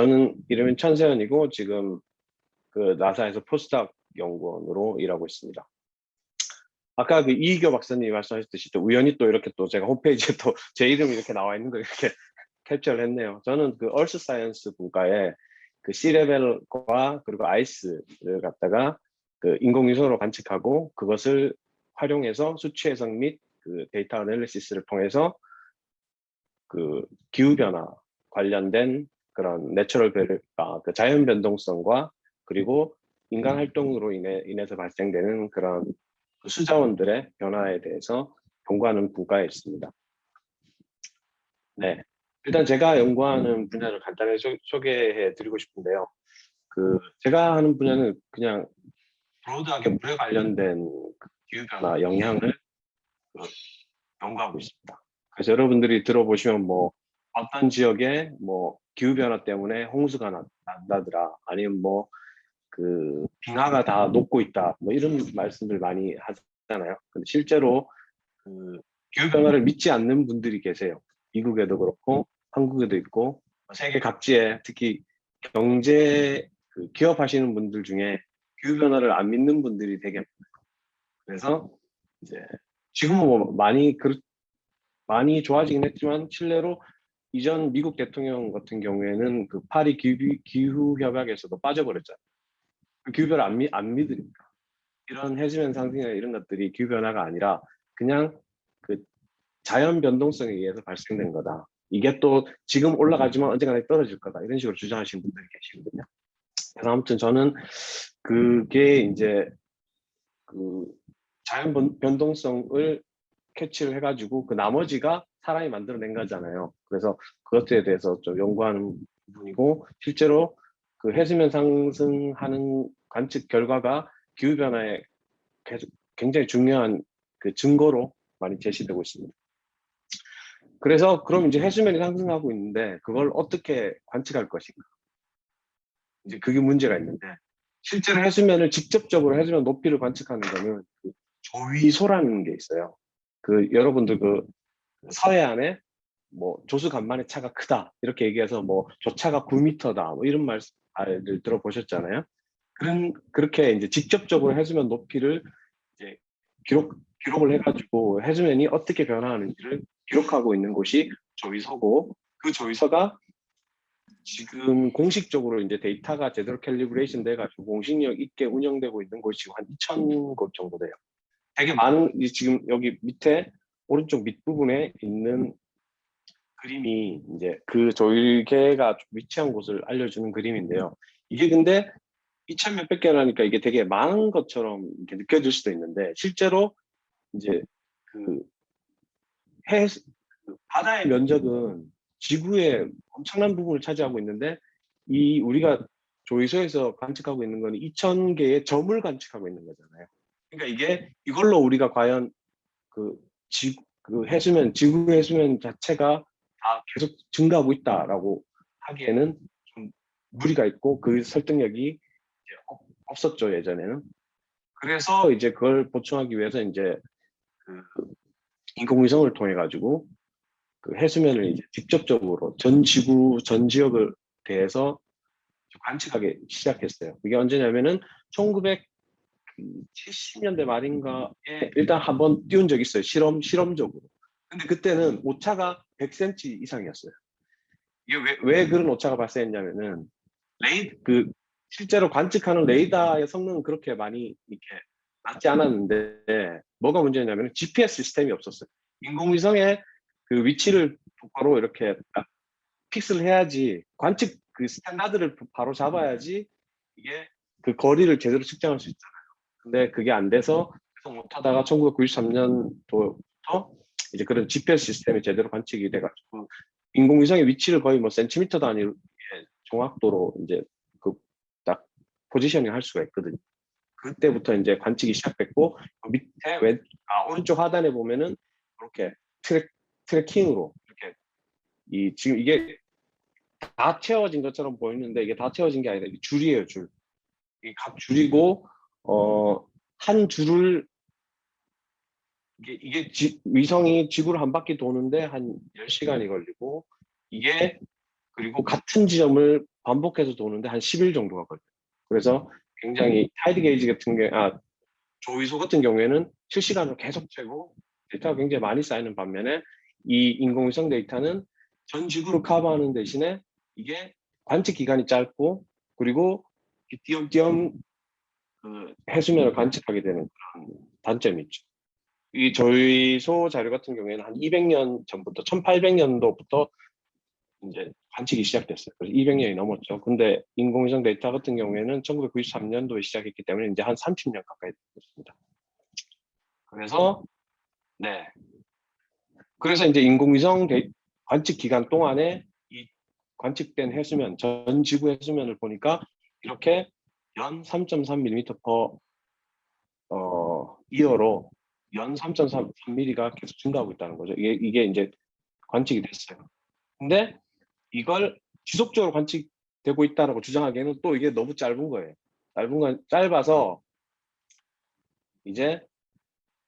저는 이름은 천세현이고 지금 그 나사에서 포스닥 연구원으로 일하고 있습니다. 아까 그 이희교 박사님이 말씀하셨듯이 또 우연히 또 이렇게 또 제가 홈페이지에 또 제 이름이 이렇게 나와 있는 걸 이렇게 캡처를 했네요. 저는 그 얼스 사이언스 분과에 그 C레벨과 그리고 아이스를 갖다가 그 인공위성으로 관측하고 그것을 활용해서 수치 해석 및 그 데이터 애널리시스를 통해서 그 기후 변화 관련된 그런 내추럴 그 자연 변동성과 그리고 인간 활동으로 인해서 발생되는 그런 그 수자원들의 변화에 대해서 연구하는 분과에 있습니다. 네, 일단 제가 연구하는 분야를 간단히 소개해 드리고 싶은데요. 그 제가 하는 분야는 그냥 브로드하게 물에 관련된 그 기후 변화 영향을 그 연구하고 있습니다. 그래서 여러분들이 들어보시면 뭐 어떤 지역에 뭐 기후 변화 때문에 홍수가 난다더라, 아니면 뭐 그 빙하가 다 녹고 있다, 뭐 이런 말씀들 많이 하잖아요. 근데 실제로 그 기후 변화를 믿지 않는 분들이 계세요. 미국에도 그렇고 한국에도 있고 세계 각지에, 특히 경제 그 기업하시는 분들 중에 기후 변화를 안 믿는 분들이 되게 많아요. 그래서 이제 지금은 뭐 많이 좋아지긴 했지만 실례로 이전 미국 대통령 같은 경우에는 그 파리 기후 협약에서도 빠져버렸잖아요. 그 기후 변화 안 믿으니까. 이런 해수면 상승이나 이런 것들이 기후 변화가 아니라 그냥 그 자연 변동성에 의해서 발생된 거다. 이게 또 지금 올라가지만 언젠가 떨어질 거다. 이런 식으로 주장하시는 분들이 계시거든요. 그래서 아무튼 저는 그게 이제 그 자연 변동성을 캐치를 해가지고 그 나머지가 사람이 만들어낸 거잖아요. 그래서 그것에 대해서 좀 연구하는 부분이고, 실제로 그 해수면 상승하는 관측 결과가 기후 변화에 굉장히 중요한 그 증거로 많이 제시되고 있습니다. 그래서 그럼 이제 해수면이 상승하고 있는데 그걸 어떻게 관측할 것인가? 이제 그게 문제가 있는데, 실제로 해수면을 직접적으로 해수면 높이를 관측하는 거는 그 조위소라는 게 있어요. 그 여러분들 그 서해안에 뭐 조수 간만에 차가 크다 이렇게 얘기해서 뭐 저 차가 9m다 뭐 이런 말을 들어보셨잖아요. 그렇게 이제 직접적으로 해수면 높이를 이제 기록을 해가지고 해수면이 어떻게 변화하는지를 기록하고 있는 곳이 조위서고, 그 조위서가 지금 공식적으로 이제 데이터가 제대로 캘리브레이션 돼가지고 공식력 있게 운영되고 있는 곳이 한 2,000곳 정도 돼요. 되게 많은, 지금 여기 밑에 오른쪽 밑부분에 있는 그림이 이제 그 조일계가 위치한 곳을 알려주는 그림인데요. 이게 근데 2,000 몇백 개라니까 이게 되게 많은 것처럼 이렇게 느껴질 수도 있는데, 실제로 이제 그 해, 그 바다의 면적은 지구의 엄청난 부분을 차지하고 있는데, 이 우리가 조위소에서 관측하고 있는 건 2,000개의 점을 관측하고 있는 거잖아요. 그러니까 이걸로 우리가 과연 그 그 해수면, 지구 해수면 자체가 다 계속 증가하고 있다라고 하기에는 좀 무리가 있고 그 설득력이 이제 없었죠, 예전에는. 그래서 이제 그걸 보충하기 위해서 이제 그 인공위성을 통해 가지고 그 해수면을 이제 직접적으로 전 지구 전 지역을 대해서 관측하기 시작했어요. 그게 언제냐면은 1970년대 말인가에 일단 한번 띄운 적이 있어요. 실험적으로. 근데 그때는 오차가 100cm 이상이었어요. 이게 왜 그런 오차가 발생했냐면은 그 실제로 관측하는 레이더의 성능은 그렇게 많이 이렇게 낮지 않았는데, 뭐가 문제냐면 GPS 시스템이 없었어요. 인공위성의 그 위치를 바로 이렇게 픽스를 해야지, 관측 그 스탠다드를 바로 잡아야지 이게 그 거리를 제대로 측정할 수 있잖아요. 근데 그게 안 돼서 계속 못하다가 1993년도부터 이제 그런 GPS 시스템이 제대로 관측이 돼가지고 인공위성의 위치를 거의 뭐 센티미터 단위로 정확도로 이제 그 딱 포지셔닝 할 수가 있거든요. 그때부터 이제 관측이 시작됐고, 밑에 오른쪽 하단에 보면은 이렇게 트래킹으로 이렇게 지금 이게 다 채워진 것처럼 보이는데 이게 다 채워진 게 아니라 줄이에요, 줄. 이 각 줄이고 한 줄을 이게 위성이 지구를 한 바퀴 도는데 한 10시간이 걸리고, 이게 그리고 같은 지점을 반복해서 도는데 한 10일 정도가 걸려요. 그래서 굉장히 타이드 게이지 같은 게, 조위소 같은 경우에는 실시간으로 계속 재고 데이터가 굉장히 많이 쌓이는 반면에 이 인공위성 데이터는 전 지구를 커버하는 대신에 이게 관측 기간이 짧고 그리고 띄엄띄엄 그 해수면을 관측하게 되는 그런 단점이 있죠. 이 조위소 자료 같은 경우에는 한 200년 전부터 1800년도부터 이제 관측이 시작됐어요. 그래서 200년이 넘었죠. 근데 인공위성 데이터 같은 경우에는 1993년도에 시작했기 때문에 이제 한 30년 가까이 됐습니다. 그래서 네. 그래서 이제 인공위성 관측 기간 동안에 이 관측된 해수면, 전 지구 해수면을 보니까 이렇게 연 3.3mm per 이어로 연 3.3mm가 계속 증가하고 있다는 거죠. 이게 이제 관측이 됐어요. 근데 이걸 지속적으로 관측되고 있다라고 주장하기에는 또 이게 너무 짧은 거예요. 짧아서 이제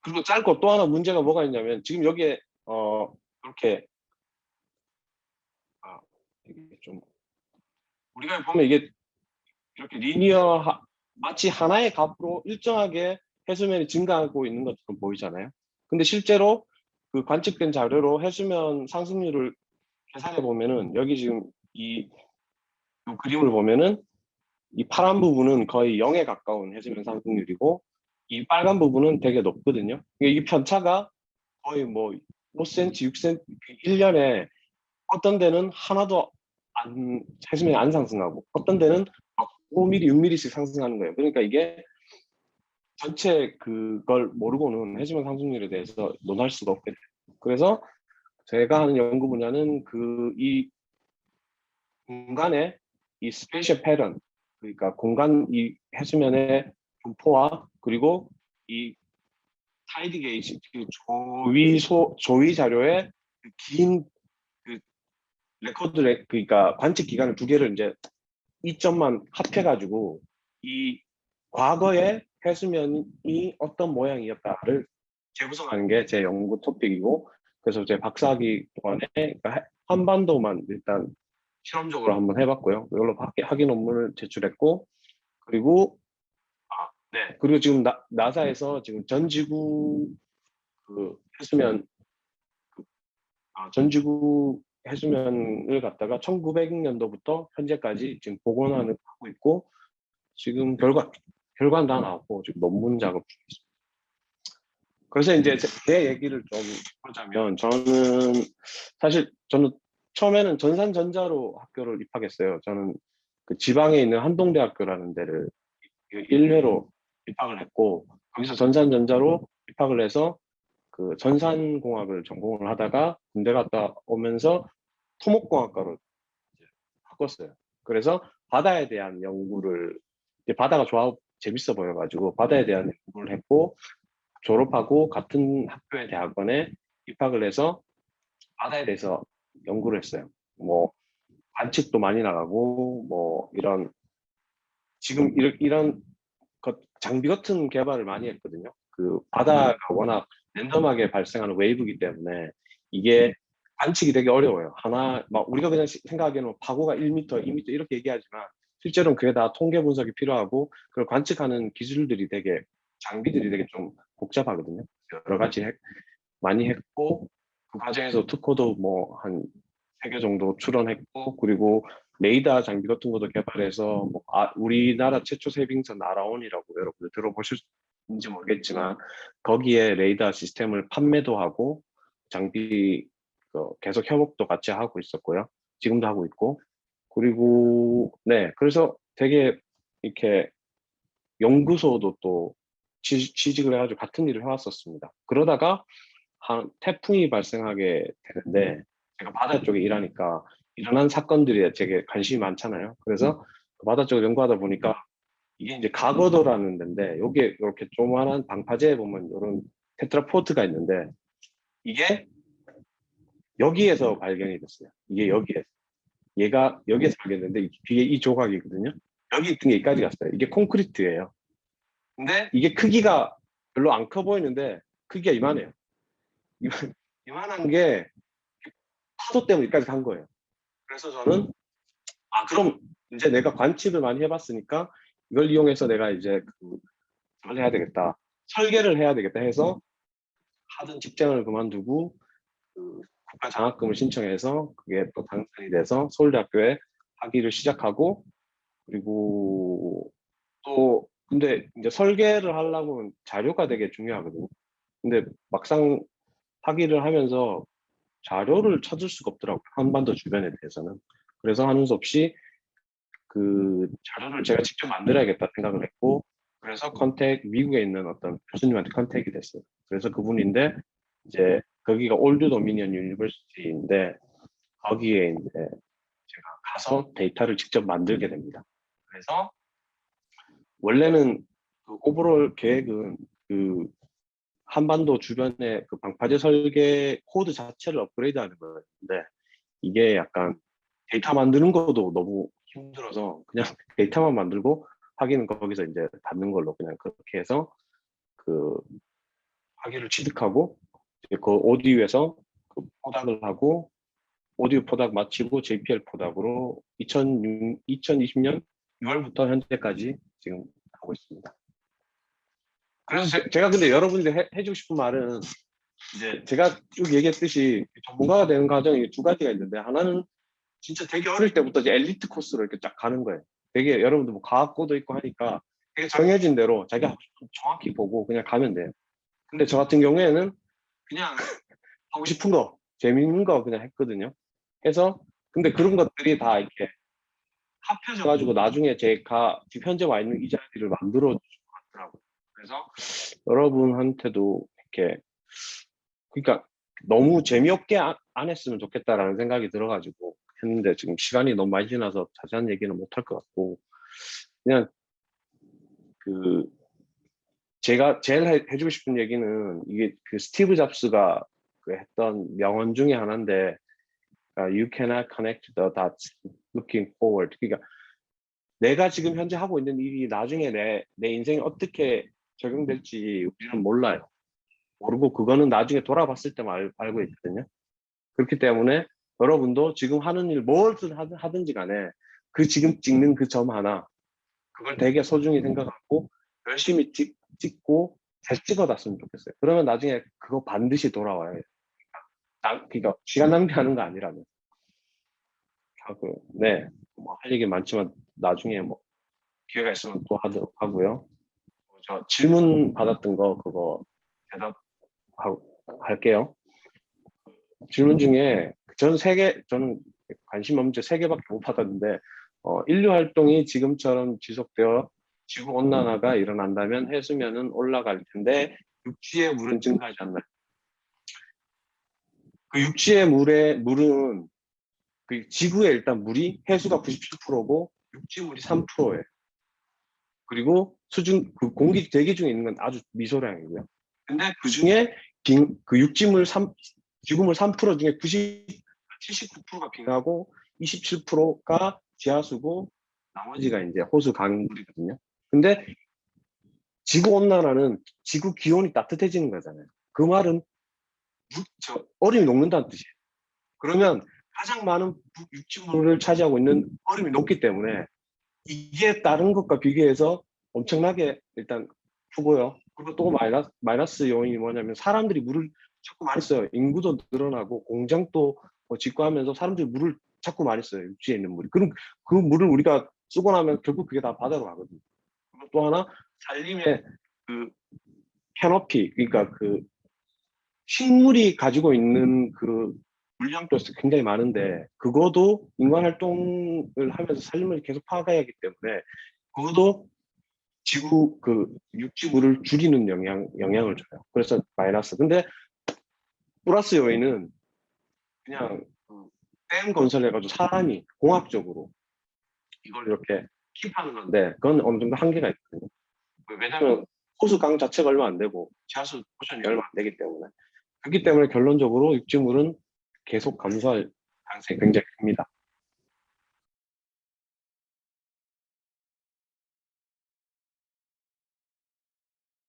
그리고 짧고 또 하나 문제가 뭐가 있냐면 지금 여기에 이렇게 이게 좀 우리가 보면 이게 이렇게 마치 하나의 값으로 일정하게 해수면이 증가하고 있는 것처럼 보이잖아요. 근데 실제로 그 관측된 자료로 해수면 상승률을 계산해 보면은 여기 지금 이 그림을 보면은 이 파란 부분은 거의 0에 가까운 해수면 상승률이고 이 빨간 부분은 되게 높거든요. 이 편차가 거의 뭐 5cm, 6cm, 1년에 어떤 데는 하나도 해수면이 안 상승하고 어떤 데는 5mm, 6mm씩 상승하는 거예요. 그러니까 이게 전체 그걸 모르고는 해수면 상승률에 대해서 논할 수가 없게 돼요. 그래서 제가 하는 연구 분야는 이 공간의 이 스페이셜 패턴, 그러니까 공간 이 해수면의 분포와 그리고 이 타이드 게이지, 조위 자료의 긴 레코드, 그러니까 관측 기간을 두 개를 이제 이점만 합해가지고 이 과거의 해수면이 어떤 모양이었다를 재구성하는 게 제 연구 토픽이고, 그래서 제 박사학위 동안에 그러니까 한반도만 일단 실험적으로 한번 해봤고요. 이걸로 학위 논문을 제출했고, 그리고 네, 그리고 지금 나사에서 지금 전 지구 그 해수면 전 지구 해수면을 갖다가 1900년도부터 현재까지 지금 복원하고 있고, 지금 결과는 다 나왔고 지금 논문 작업 중입니다. 그래서 이제 제 얘기를 좀 하자면 저는 처음에는 전산전자로 학교를 입학했어요. 저는 그 지방에 있는 한동대학교라는 데를 1회로 입학을 했고 거기서 전산전자로 입학을 해서 그 전산공학을 전공을 하다가 군대 갔다 오면서 토목공학과로 바꿨어요. 그래서 바다에 대한 연구를 바다가 재밌어 보여가지고 바다에 대한 연구를 했고 졸업하고 같은 학교의 대학원에 입학을 해서 바다에 대해서 연구를 했어요. 뭐 관측도 많이 나가고 뭐 지금 이런 장비 같은 개발을 많이 했거든요. 그 바다가 워낙 랜덤하게 발생하는 웨이브이기 때문에 이게 관측이 되게 어려워요. 막 우리가 그냥 생각하기에는 파고가 1m, 2m 이렇게 얘기하지만 실제로는 그게 다 통계 분석이 필요하고 그걸 관측하는 장비들이 되게 좀 복잡하거든요. 여러 가지 많이 했고 그 과정에서 특허도 뭐 한 3개 정도 출원했고 그리고 레이더 장비 같은 것도 개발해서 우리나라 최초 세빙선 아라온이라고 여러분들 들어보실지 모르겠지만 거기에 레이더 시스템을 판매도 하고 장비 계속 협업도 같이 하고 있었고요. 지금도 하고 있고 그리고 네 그래서 되게 이렇게 연구소도 또 취직을 해가지고 같은 일을 해왔었습니다. 그러다가 태풍이 발생하게 되는데 제가 바다 쪽에 일하니까 일어난 사건들이 되게 관심이 많잖아요. 그래서 그 바다 쪽을 연구하다 보니까 이게 이제 가거도라는 데인데 여기에 이렇게 조그만한 방파제에 보면 이런 테트라포트가 있는데 이게 여기에서 발견이 됐어요. 얘가 여기에서 발견됐는데 뒤에 이 조각이거든요. 여기 있던 게 여기까지 갔어요. 이게 콘크리트예요. 근데 이게 크기가 별로 안 커 보이는데 크기가 이만해요. 이만한 게 파도 때문에 여기까지 간 거예요. 그래서 저는 그럼 이제 내가 관측을 많이 해봤으니까 이걸 이용해서 내가 이제 그걸 해야 되겠다. 설계를 해야 되겠다 해서 하던 직장을 그만두고 그 국가 장학금을 신청해서 그게 또 당선이 돼서 서울대학교에 학위를 시작하고 그리고 또 근데 이제 설계를 하려면 자료가 되게 중요하거든요. 근데 막상 학위를 하면서 자료를 찾을 수가 없더라고요. 한반도 주변에 대해서는. 그래서 하는 수 없이 그 자료를 제가 직접 만들어야겠다 생각을 했고 그래서 미국에 있는 어떤 교수님한테 컨택이 됐어요. 그래서 그분인데 이제 거기가 올드 도미니언 유니버시티인데 거기에 이제 제가 가서 데이터를 직접 만들게 됩니다. 그래서 원래는 그 오버롤 계획은 그 한반도 주변의 그 방파제 설계 코드 자체를 업그레이드하는 거였는데 이게 약간 데이터 만드는 것도 너무 힘들어서 그냥 데이터만 만들고 확인은 거기서 이제 받는 걸로 그냥 그렇게 해서 그 확인을 취득하고 이제 그 오디오에서 그 포닥을 하고 오디오 포닥 마치고 JPL 포닥으로 2020년 6월부터 현재까지 지금 하고 있습니다. 그래서 제가 근데 여러분들 해주고 싶은 말은 이제 제가 쭉 얘기했듯이 전문가가 되는 과정이 두 가지가 있는데 하나는 진짜 되게 어릴 때부터 이제 엘리트 코스로 이렇게 쫙 가는 거예요. 되게 여러분들 뭐 과학고도 있고 하니까 되게 정해진 대로 자기가 정확히 보고 그냥 가면 돼요. 근데 저 같은 경우에는 그냥 하고 싶은 거, 재밌는 거 그냥 했거든요. 해서 근데 그런 것들이 다 이렇게 합쳐져 가지고 나중에 제가 지금 현재 와 있는 이 자리를 만들어 주신 것 같더라고요. 그래서 여러분한테도 이렇게 그러니까 너무 재미없게 안 했으면 좋겠다라는 생각이 들어가지고 했는데 지금 시간이 너무 많이 지나서 자세한 얘기는 못 할 것 같고 그냥 그 제가 제일 해주고 싶은 얘기는 이게 그 스티브 잡스가 그 했던 명언 중에 하나인데 You cannot connect the dots looking forward. 그러니까 내가 지금 현재 하고 있는 일이 나중에 내 인생에 어떻게 적용될지 우리는 몰라요. 모르고 그거는 나중에 돌아봤을 때만 알고 있거든요. 그렇기 때문에 여러분도 지금 하는 일 무엇을 하든지 간에 그 지금 찍는 그 점 하나 그걸 되게 소중히 생각하고 열심히 찍고 잘 찍어놨으면 좋겠어요. 그러면 나중에 그거 반드시 돌아와요. 그러니까 시간 낭비하는 거 아니라면. 하고 네, 뭐 할 얘기 많지만 나중에 뭐 기회가 있으면 또 하도록 하고요. 저 질문 받았던 거 그거 대답할게요. 질문 중에 저는 관심 없는 게 3개밖에 못 받았는데 인류 활동이 지금처럼 지속되어 지구 온난화가 일어난다면 해수면은 올라갈 텐데 육지의 물은 증가하지 않나요? 그 육지의 물은 그 지구에 일단 물이 해수가 97%고 육지물이 3%예요. 그리고 그 공기 대기 중에 있는 건 아주 미소량이고요. 근데 그 중에 그 지구물 3% 중에 79%가 빙하고 27%가 지하수고 나머지가 이제 호수 강물이거든요. 근데 지구 온난화는 지구 기온이 따뜻해지는 거잖아요. 그 말은 얼음이 녹는다는 뜻이에요. 그러면 가장 많은 육지물을 차지하고 있는 얼음이 녹기 때문에 이게 다른 것과 비교해서 엄청나게 일단 크고요. 그리고 또 마이너스 요인이 뭐냐면 사람들이 물을 자꾸 많이 써요. 인구도 늘어나고 공장도 짓고 하면서 사람들이 물을 자꾸 많이 써요. 육지에 있는 물이. 그럼 그 물을 우리가 쓰고 나면 결국 그게 다 바다로 가거든요. 그리고 또 하나 산림의 그 캐노피, 그러니까 그 식물이 가지고 있는 그 물량도 굉장히 많은데 그거도 인간 활동을 하면서 산림을 계속 파괴해야 하기 때문에 그것도 지구 그 육지물을 줄이는 영향을 줘요. 그래서 마이너스. 근데 플러스 요인은 그냥 댐 건설해가지고 사람이 공학적으로 이걸 이렇게 킵하는 건데 그건 어느 정도 한계가 있거든요. 왜냐하면 호수 강 자체가 얼마 안 되고 지하수 포션이 얼마 안 되기 때문에 그렇기 때문에 결론적으로 육지물은 계속 감소할 가능성이 굉장히 큽니다.